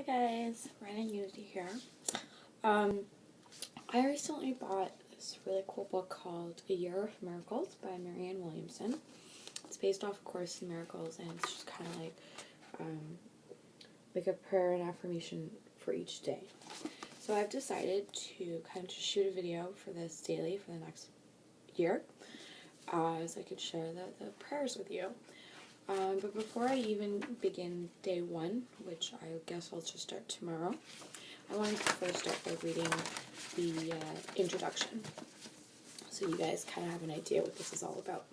guys, Marianne here. Um, I recently bought this really cool book called A Year of Miracles by Marianne Williamson. It's based off A Course in Miracles, and it's just kind of like a prayer and affirmation for each day. So I've decided to kind of just shoot a video for this daily for the next year, so I could share the prayers with you. But before I even begin day one, which I guess I'll just start tomorrow, I wanted to first start by reading the introduction, so you guys kind of have an idea what this is all about.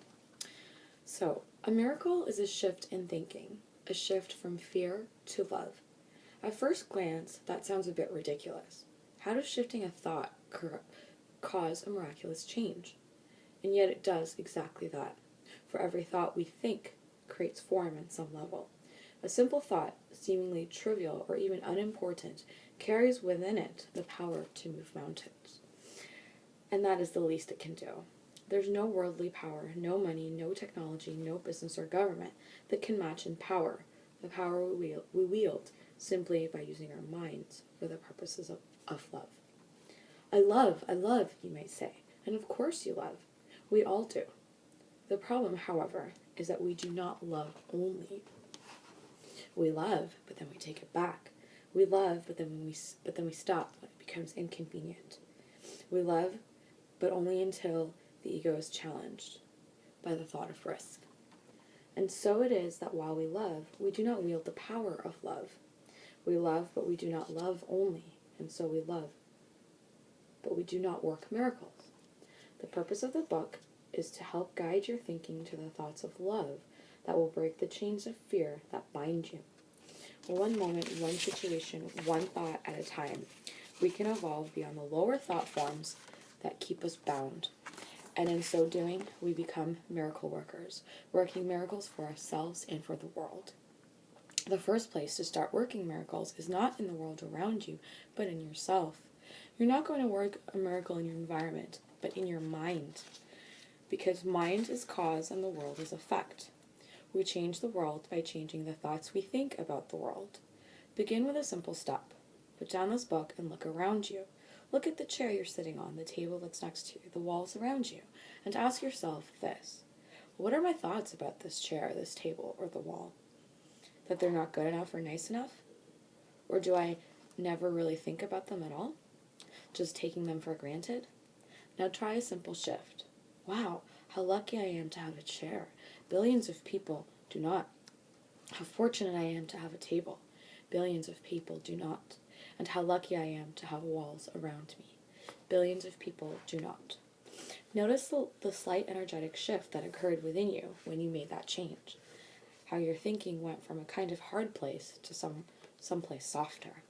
So, a miracle is a shift in thinking, a shift from fear to love. At first glance, that sounds a bit ridiculous. How does shifting a thought cause a miraculous change? And yet it does exactly that. For every thought we think creates form in some level. A simple thought, seemingly trivial or even unimportant, carries within it the power to move mountains. And that is the least it can do. There's no worldly power, no money, no technology, no business or government that can match in power, the power we wield simply by using our minds for the purposes of love. I love, you might say, and of course you love. We all do. The problem, however, is that we do not love only. We love, but then we take it back. We love, but then we stop when it becomes inconvenient. We love, but only until the ego is challenged by the thought of risk. And so it is that while we love, we do not wield the power of love. We love, but we do not love only, and so we love, but we do not work miracles. The purpose of the book is to help guide your thinking to the thoughts of love that will break the chains of fear that bind you. One moment, one situation, one thought at a time, we can evolve beyond the lower thought forms that keep us bound. And in so doing, we become miracle workers, working miracles for ourselves and for the world. The first place to start working miracles is not in the world around you, but in yourself. You're not going to work a miracle in your environment, but in your mind. Because mind is cause and the world is effect. We change the world by changing the thoughts we think about the world. Begin with a simple step. Put down this book and look around you. Look at the chair you're sitting on, the table that's next to you, the walls around you, and ask yourself this. What are my thoughts about this chair, this table, or the wall? That they're not good enough or nice enough? Or do I never really think about them at all? Just taking them for granted? Now try a simple shift. Wow, how lucky I am to have a chair. Billions of people do not. How fortunate I am to have a table. Billions of people do not. And how lucky I am to have walls around me. Billions of people do not. Notice the slight energetic shift that occurred within you when you made that change. How your thinking went from a kind of hard place to someplace softer.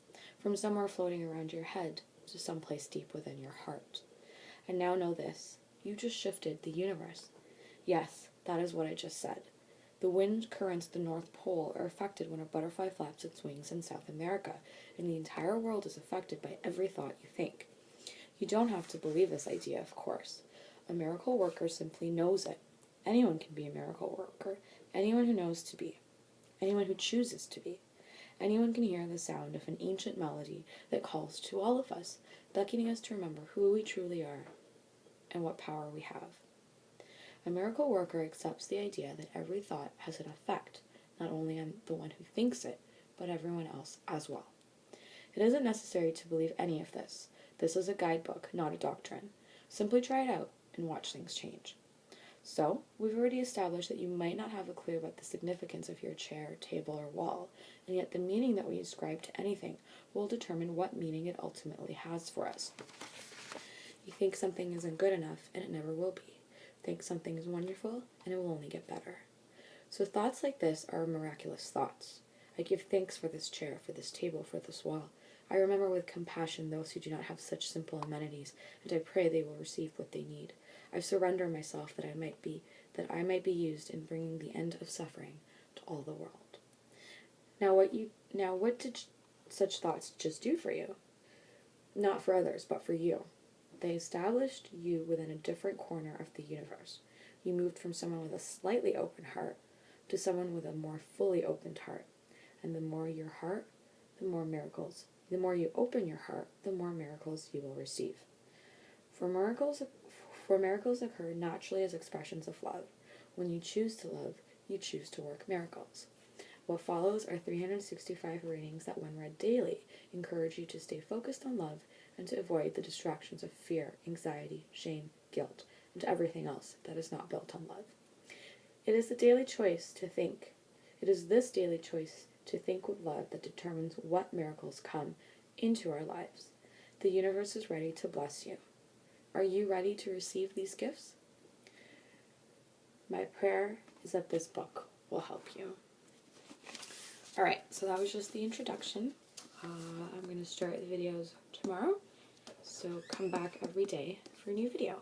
From somewhere floating around your head to someplace deep within your heart. And now know this. You just shifted the universe. Yes, that is what I just said. The wind currents at the North Pole are affected when a butterfly flaps its wings in South America, and the entire world is affected by every thought you think. You don't have to believe this idea, of course. A miracle worker simply knows it. Anyone can be a miracle worker. Anyone who knows to be. Anyone who chooses to be. Anyone can hear the sound of an ancient melody that calls to all of us, beckoning us to remember who we truly are and what power we have. A miracle worker accepts the idea that every thought has an effect, not only on the one who thinks it, but everyone else as well. It isn't necessary to believe any of this. This is a guidebook, not a doctrine. Simply try it out and watch things change. So, we've already established that you might not have a clue about the significance of your chair, table, or wall, and yet the meaning that we ascribe to anything will determine what meaning it ultimately has for us. You think something isn't good enough, and it never will be. Think something is wonderful, and it will only get better. So thoughts like this are miraculous thoughts. I give thanks for this chair, for this table, for this wall. I remember with compassion those who do not have such simple amenities, and I pray they will receive what they need. I surrender myself that I might be used in bringing the end of suffering to all the world. Now what did such thoughts just do for you? Not for others, but for you. They established you within a different corner of the universe. You moved from someone with a slightly open heart to someone with a more fully opened heart. And the more your heart, the more miracles. The more you open your heart, the more miracles you will receive. For miracles occur naturally as expressions of love. When you choose to love, you choose to work miracles. What follows are 365 readings that, when read daily, encourage you to stay focused on love and to avoid the distractions of fear, anxiety, shame, guilt, and everything else that is not built on love. It is this daily choice to think with love that determines what miracles come into our lives. The universe is ready to bless you. Are you ready to receive these gifts? My prayer is that this book will help you. Alright, so that was just the introduction. I'm going to start the videos tomorrow, so come back every day for a new video.